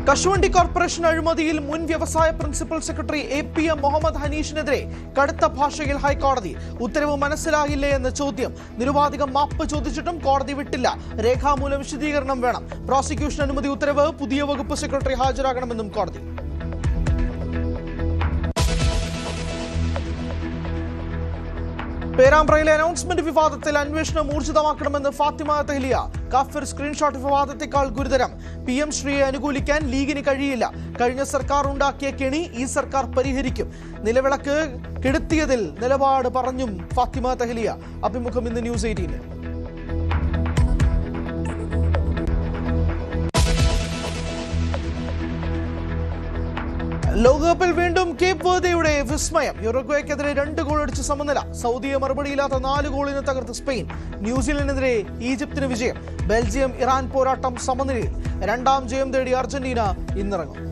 കശുവണ്ടി കോർപ്പറേഷൻ അഴിമതിയിൽ മുൻ വ്യവസായ പ്രിൻസിപ്പൽ സെക്രട്ടറി APM മുഹമ്മദ് ഹനീഷിനെതിരെ കടുത്ത ഭാഷയിൽ ഹൈക്കോടതി. ഉത്തരവ് മനസ്സിലായില്ലേ എന്ന ചോദ്യം. നിരുപാധികം മാപ്പ് ചോദിച്ചിട്ടും കോടതി വിട്ടില്ല. രേഖാമൂലം വിശദീകരണം വേണം. പ്രോസിക്യൂഷൻ അനുമതി ഉത്തരവ് പുതിയ വകുപ്പ് സെക്രട്ടറി ഹാജരാകണമെന്നും കോടതി. പേരാമ്പ്രയിലെ അനൗൺസ്മെന്റ് വിവാദത്തിൽ അന്വേഷണം ഊർജിതമാക്കണമെന്ന് ഫാത്തിമ തെഹ്ലിയ. കാഫിർ സ്ക്രീൻഷോട്ട് വിവാദത്തെക്കാൾ ഗുരുതരം. PM ശ്രീയെ അനുകൂലിക്കാൻ ലീഗിന് കഴിയില്ല. കഴിഞ്ഞ സർക്കാർ ഉണ്ടാക്കിയ കെണി ഈ സർക്കാർ പരിഹരിക്കും. നിലവിളക്ക് കെടുത്തിയതിൽ നിലപാട് പറഞ്ഞും ഫാത്തിമ തെഹ്ലിയ. അഭിമുഖം ഇന്ന് ന്യൂസ് 18. ലോകകപ്പിൽ വീണ്ടും കേപ്പ് വെർദെയുടെ വിസ്മയം. യുറുഗ്വേക്കെതിരെ 2 ഗോൾ അടിച്ച് സമനില. സൗദിയെ മറുപടിയില്ലാത്ത 4 ഗോളിന് തകർത്ത് സ്പെയിൻ. ന്യൂസിലൻഡിനെതിരെ ഈജിപ്തിന് വിജയം. ബെൽജിയം ഇറാൻ പോരാട്ടം സമനിലയിൽ. 2ാം ജയം തേടി അർജന്റീന ഇന്നിറങ്ങും.